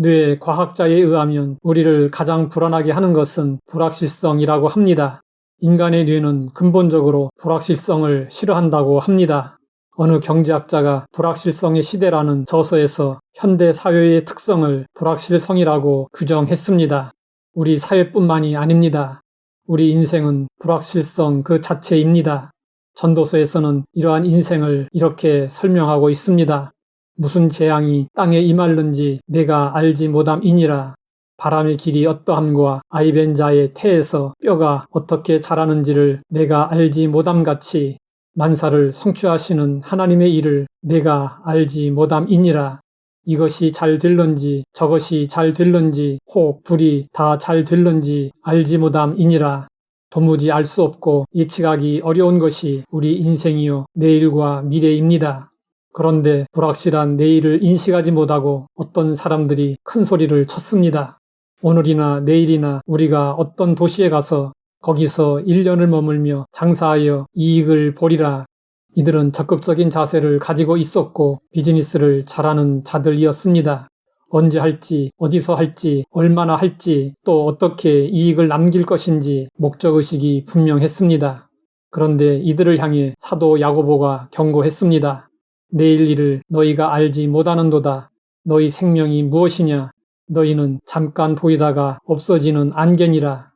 뇌 과학자에 의하면 우리를 가장 불안하게 하는 것은 불확실성이라고 합니다. 인간의 뇌는 근본적으로 불확실성을 싫어한다고 합니다. 어느 경제학자가 불확실성의 시대라는 저서에서 현대 사회의 특성을 불확실성이라고 규정했습니다. 우리 사회뿐만이 아닙니다. 우리 인생은 불확실성 그 자체입니다. 전도서에서는 이러한 인생을 이렇게 설명하고 있습니다. 무슨 재앙이 땅에 임할는지 내가 알지 못함이니라. 바람의 길이 어떠함과 아이벤 자의 태에서 뼈가 어떻게 자라는지를 내가 알지 못함같이 만사를 성취하시는 하나님의 일을 내가 알지 못함이니라. 이것이 잘 될런지 저것이 잘 될런지 혹 둘이 다 잘 될런지 알지 못함이니라. 도무지 알 수 없고 예측하기 어려운 것이 우리 인생이요 내일과 미래입니다. 그런데 불확실한 내일을 인식하지 못하고 어떤 사람들이 큰 소리를 쳤습니다. 오늘이나 내일이나 우리가 어떤 도시에 가서 거기서 1년을 머물며 장사하여 이익을 보리라. 이들은 적극적인 자세를 가지고 있었고 비즈니스를 잘하는 자들이었습니다. 언제 할지, 어디서 할지, 얼마나 할지, 또 어떻게 이익을 남길 것인지 목적의식이 분명했습니다. 그런데 이들을 향해 사도 야고보가 경고했습니다. 내일 일을 너희가 알지 못하는도다. 너희 생명이 무엇이냐? 너희는 잠깐 보이다가 없어지는 안개니라.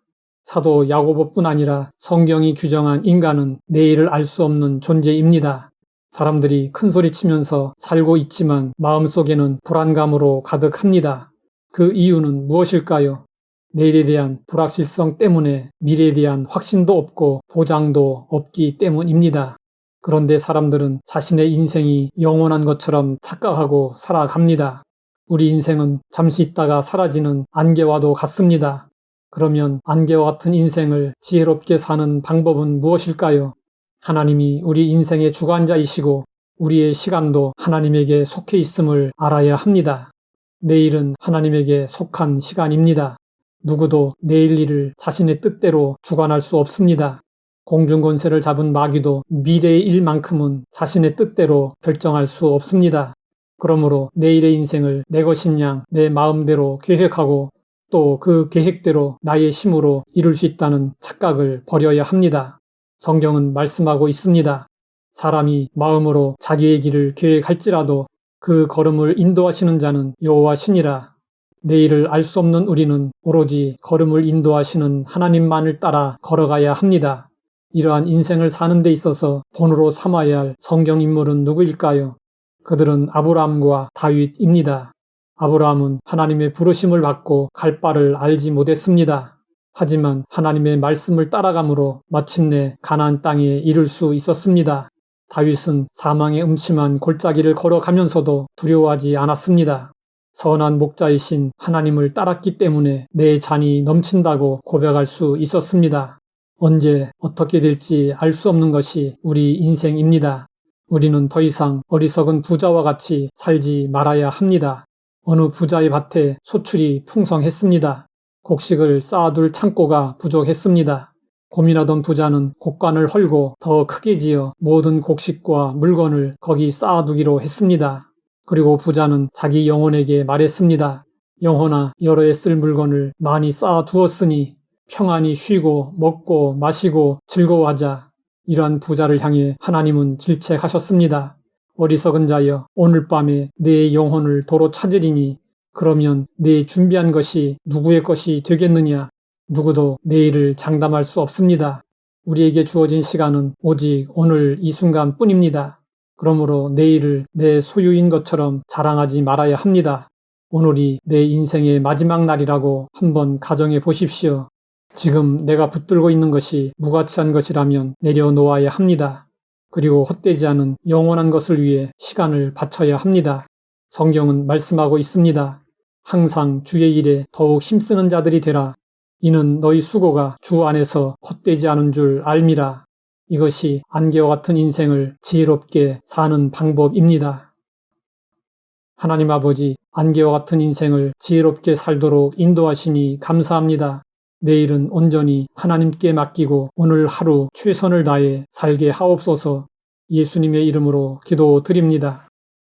사도 야고보뿐 아니라 성경이 규정한 인간은 내일을 알 수 없는 존재입니다. 사람들이 큰소리치면서 살고 있지만 마음속에는 불안감으로 가득합니다. 그 이유는 무엇일까요? 내일에 대한 불확실성 때문에 미래에 대한 확신도 없고 보장도 없기 때문입니다. 그런데 사람들은 자신의 인생이 영원한 것처럼 착각하고 살아갑니다. 우리 인생은 잠시 있다가 사라지는 안개와도 같습니다. 그러면 안개와 같은 인생을 지혜롭게 사는 방법은 무엇일까요? 하나님이 우리 인생의 주관자이시고 우리의 시간도 하나님에게 속해 있음을 알아야 합니다. 내일은 하나님에게 속한 시간입니다. 누구도 내일 일을 자신의 뜻대로 주관할 수 없습니다. 공중권세를 잡은 마귀도 미래의 일만큼은 자신의 뜻대로 결정할 수 없습니다. 그러므로 내일의 인생을 내 것인 양 내 마음대로 계획하고 또 그 계획대로 나의 힘으로 이룰 수 있다는 착각을 버려야 합니다. 성경은 말씀하고 있습니다. 사람이 마음으로 자기의 길을 계획할지라도 그 걸음을 인도하시는 자는 여호와시니라. 내일을 알 수 없는 우리는 오로지 걸음을 인도하시는 하나님만을 따라 걸어가야 합니다. 이러한 인생을 사는 데 있어서 본으로 삼아야 할 성경 인물은 누구일까요? 그들은 아브라함과 다윗입니다. 아브라함은 하나님의 부르심을 받고 갈 바를 알지 못했습니다. 하지만 하나님의 말씀을 따라감으로 마침내 가나안 땅에 이를 수 있었습니다. 다윗은 사망의 음침한 골짜기를 걸어가면서도 두려워하지 않았습니다. 선한 목자이신 하나님을 따랐기 때문에 내 잔이 넘친다고 고백할 수 있었습니다. 언제 어떻게 될지 알 수 없는 것이 우리 인생입니다. 우리는 더 이상 어리석은 부자와 같이 살지 말아야 합니다. 어느 부자의 밭에 소출이 풍성했습니다. 곡식을 쌓아둘 창고가 부족했습니다. 고민하던 부자는 곡간을 헐고 더 크게 지어 모든 곡식과 물건을 거기 쌓아두기로 했습니다. 그리고 부자는 자기 영혼에게 말했습니다. 영혼아, 여러 해 쓸 물건을 많이 쌓아두었으니 평안히 쉬고 먹고 마시고 즐거워하자. 이러한 부자를 향해 하나님은 질책하셨습니다. 어리석은 자여, 오늘 밤에 내 영혼을 도로 찾으리니 그러면 내 준비한 것이 누구의 것이 되겠느냐? 누구도 내일을 장담할 수 없습니다. 우리에게 주어진 시간은 오직 오늘 이 순간뿐입니다. 그러므로 내일을 내 소유인 것처럼 자랑하지 말아야 합니다. 오늘이 내 인생의 마지막 날이라고 한번 가정해 보십시오. 지금 내가 붙들고 있는 것이 무가치한 것이라면 내려놓아야 합니다. 그리고 헛되지 않은 영원한 것을 위해 시간을 바쳐야 합니다. 성경은 말씀하고 있습니다. 항상 주의 일에 더욱 힘쓰는 자들이 되라. 이는 너희 수고가 주 안에서 헛되지 않은 줄 알미라. 이것이 안개와 같은 인생을 지혜롭게 사는 방법입니다. 하나님 아버지, 안개와 같은 인생을 지혜롭게 살도록 인도하시니 감사합니다. 내일은 온전히 하나님께 맡기고 오늘 하루 최선을 다해 살게 하옵소서. 예수님의 이름으로 기도드립니다.